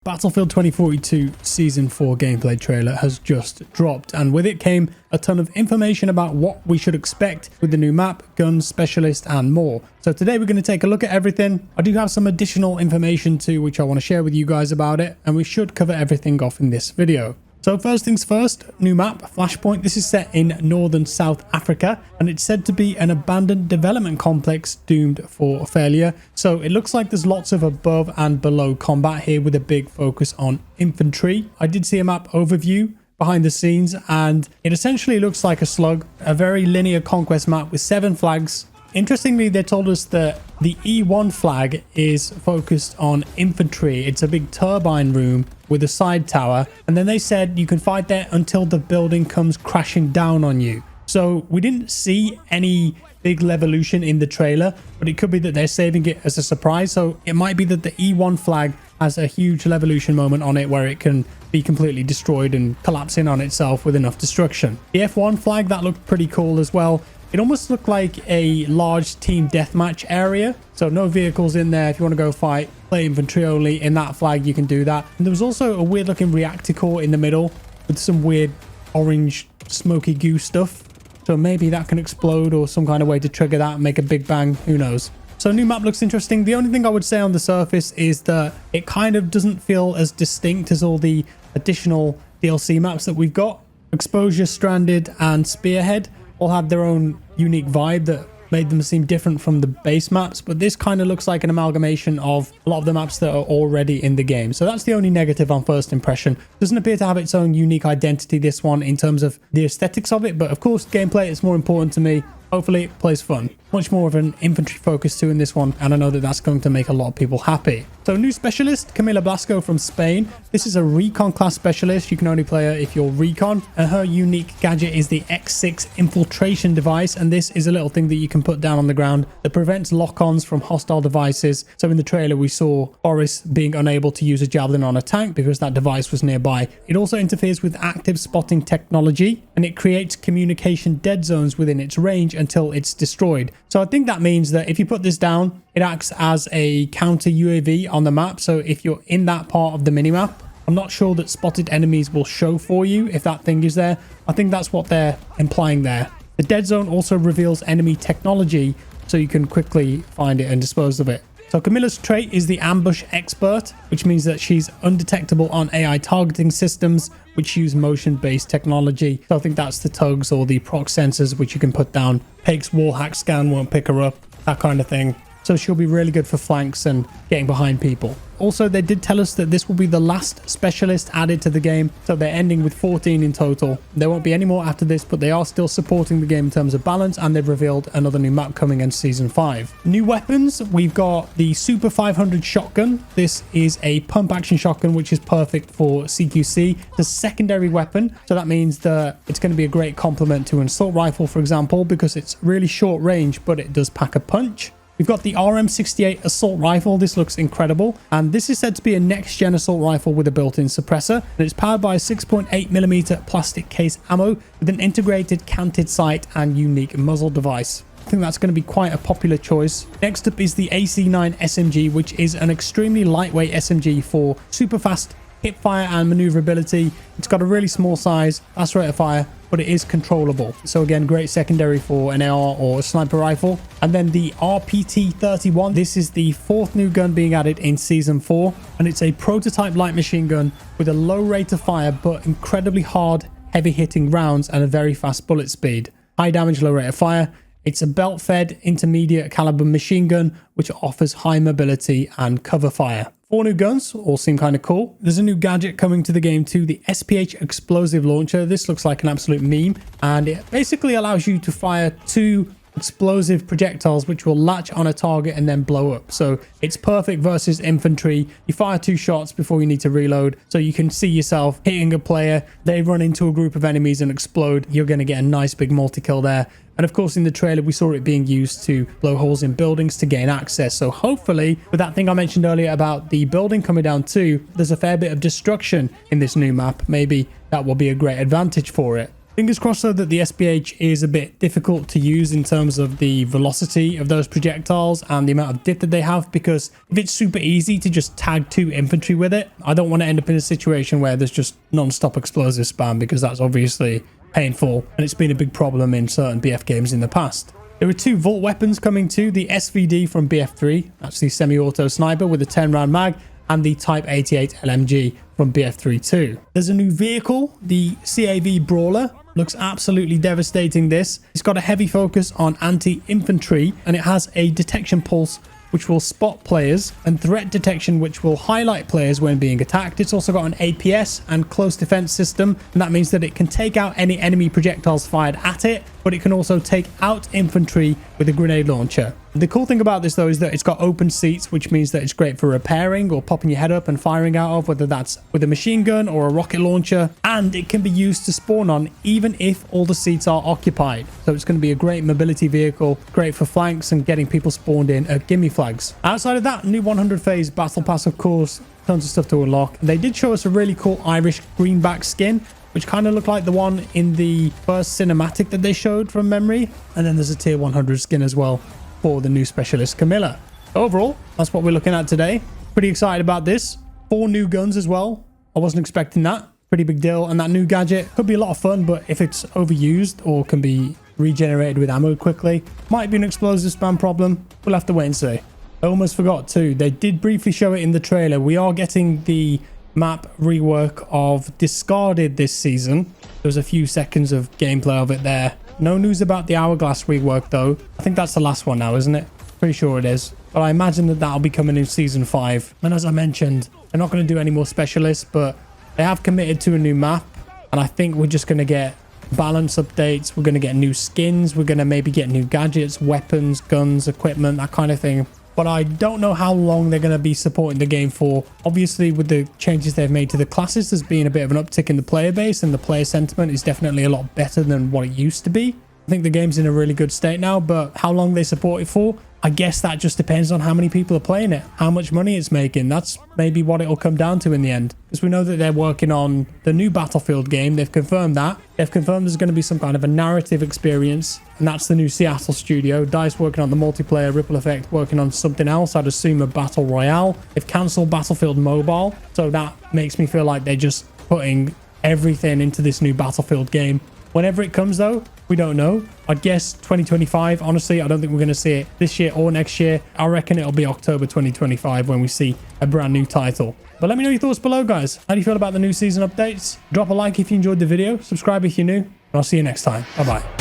Battlefield 2042 Season 4 gameplay trailer has just dropped, and with it came a ton of information about what we should expect with the new map, guns, specialist, and more. So today we're going to take a look at everything. I do have some additional information too, which I want to share with you guys about it, and we should cover everything off in this video. So first things first, new map, Flashpoint. This is set in northern South Africa, and it's said to be an abandoned development complex doomed for failure. So it looks like there's lots of above and below combat here with a big focus on infantry. I did see a map overview behind the scenes, and it essentially looks like a slug, a very linear conquest map with 7 flags. Interestingly, they told us that the E1 flag is focused on infantry. It's a big turbine room with a side tower, and then they said you can fight there until the building comes crashing down on you. So we didn't see any big revolution in the trailer, but it could be that they're saving it as a surprise. So it might be that the E1 flag has a huge revolution moment on it where it can be completely destroyed and collapse in on itself with enough destruction. The F1 flag, that looked pretty cool as well. It almost looked like a large team deathmatch area. So no vehicles in there. If you want to go fight, play infantry only. In that flag, you can do that. And there was also a weird looking reactor core in the middle with some weird orange smoky goo stuff. So maybe that can explode or some kind of way to trigger that and make a big bang. Who knows? So new map looks interesting. The only thing I would say on the surface is that it kind of doesn't feel as distinct as all the additional DLC maps that we've got. Exposure, Stranded, and Spearhead all have their own unique vibe that made them seem different from the base maps, but this kind of looks like an amalgamation of a lot of the maps that are already in the game. So that's the only negative on first impression. Doesn't appear to have its own unique identity, this one, in terms of the aesthetics of it, but of course gameplay is more important to me. Hopefully it plays fun. Much more of an infantry focus too in this one, and I know that that's going to make a lot of people happy. So new specialist, Camila Blasco from Spain. This is a recon class specialist. You can only play her if you're recon, and her unique gadget is the X6 infiltration device, and this is a little thing that you can put down on the ground that prevents lock-ons from hostile devices. So in the trailer we saw Boris being unable to use a javelin on a tank because that device was nearby. It also interferes with active spotting technology, and it creates communication dead zones within its range until it's destroyed. So I think that means that if you put this down, it acts as a counter UAV on the map. So if you're in that part of the minimap, I'm not sure that spotted enemies will show for you if that thing is there. I think that's what they're implying there. The dead zone also reveals enemy technology, so you can quickly find it and dispose of it. So Camilla's trait is the ambush expert, which means that she's undetectable on AI targeting systems which use motion-based technology. So I think that's the tugs or the proc sensors which you can put down. Pake's wall hack scan won't pick her up, that kind of thing. So she'll be really good for flanks and getting behind people. Also, they did tell us that this will be the last specialist added to the game. So they're ending with 14 in total. There won't be any more after this, but they are still supporting the game in terms of balance, and they've revealed another new map coming in Season 5. New weapons, we've got the Super 500 shotgun. This is a pump action shotgun, which is perfect for CQC. It's a secondary weapon, so that means that it's going to be a great complement to an assault rifle, for example, because it's really short range, but it does pack a punch. We've got the RM68 assault rifle. This looks incredible, and this is said to be a next-gen assault rifle with a built-in suppressor, and it's powered by a 6.8mm plastic case ammo with an integrated canted sight and unique muzzle device. I think that's going to be quite a popular choice. Next up is the AC9 SMG, which is an extremely lightweight SMG for super fast hip fire and maneuverability. It's got a really small size, fast rate of fire, but it is controllable. So again, great secondary for an AR or a sniper rifle. And then the RPT-31. This is the 4th new gun being added in Season 4, and it's a prototype light machine gun with a low rate of fire, but incredibly hard, heavy-hitting rounds and a very fast bullet speed. High damage, low rate of fire. It's a belt-fed intermediate caliber machine gun, which offers high mobility and cover fire. 4 new guns, all seem kind of cool. There's a new gadget coming to the game too, the SPH explosive launcher. This looks like an absolute meme, and it basically allows you to fire 2 explosive projectiles which will latch on a target and then blow up. So it's perfect versus infantry. You fire 2 shots before you need to reload, so you can see yourself hitting a player, they run into a group of enemies and explode. You're going to get a nice big multi-kill there. And of course, in the trailer, we saw it being used to blow holes in buildings to gain access. So hopefully, with that thing I mentioned earlier about the building coming down too, there's a fair bit of destruction in this new map. Maybe that will be a great advantage for it. Fingers crossed though that the SPH is a bit difficult to use in terms of the velocity of those projectiles and the amount of dip that they have, because if it's super easy to just tag 2 infantry with it, I don't want to end up in a situation where there's just non-stop explosive spam, because that's obviously painful and it's been a big problem in certain BF games in the past. There are 2 Vault weapons coming too, the SVD from BF3, that's the semi-auto sniper with a 10-round mag, and the Type 88 LMG from BF3 too. There's a new vehicle, the CAV Brawler. Looks absolutely devastating this. It's got a heavy focus on anti-infantry, and it has a detection pulse which will spot players, and threat detection which will highlight players when being attacked. It's also got an APS and close defense system, and that means that it can take out any enemy projectiles fired at it, but it can also take out infantry with a grenade launcher. The cool thing about this though is that it's got open seats, which means that it's great for repairing or popping your head up and firing out of, whether that's with a machine gun or a rocket launcher, and it can be used to spawn on even if all the seats are occupied. So it's going to be a great mobility vehicle, great for flanks and getting people spawned in at gimme flags. Outside of that, new 100 phase battle pass, of course, tons of stuff to unlock. They did show us a really cool Irish greenback skin, which kind of looked like the one in the first cinematic that they showed from memory. And then there's a tier 100 skin as well for the new specialist Camilla. Overall, that's what we're looking at today. Pretty excited about this. 4 new guns as well. I wasn't expecting that. Pretty big deal. And that new gadget could be a lot of fun, but if it's overused or can be regenerated with ammo quickly, might be an explosive spam problem. We'll have to wait and see. I almost forgot too, they did briefly show it in the trailer. We are getting the map rework of Discarded this season. There was a few seconds of gameplay of it there. No news about the Hourglass rework though. I think that's the last one now, isn't it? Pretty sure it is. But I imagine that that'll be coming in season 5. And as I mentioned, they're not going to do any more specialists, but they have committed to a new map. And I think we're just going to get balance updates. We're going to get new skins. We're going to maybe get new gadgets, weapons, guns, equipment, that kind of thing. But I don't know how long they're going to be supporting the game for. Obviously, with the changes they've made to the classes, there's been a bit of an uptick in the player base, and the player sentiment is definitely a lot better than what it used to be. I think the game's in a really good state now, but how long they support it for, I guess that just depends on how many people are playing it, how much money it's making. That's maybe what it'll come down to in the end. Because we know that they're working on the new Battlefield game. They've confirmed that. They've confirmed there's going to be some kind of a narrative experience, and that's the new Seattle studio. DICE working on the multiplayer, Ripple Effect working on something else. I'd assume a Battle Royale. They've cancelled Battlefield Mobile, so that makes me feel like they're just putting everything into this new Battlefield game. Whenever it comes though, we don't know. I'd guess 2025. Honestly, I don't think we're going to see it this year or next year. I reckon it'll be October 2025 when we see a brand new title. But let me know your thoughts below, guys. How do you feel about the new season updates? Drop a like if you enjoyed the video. Subscribe if you're new. And I'll see you next time. Bye-bye.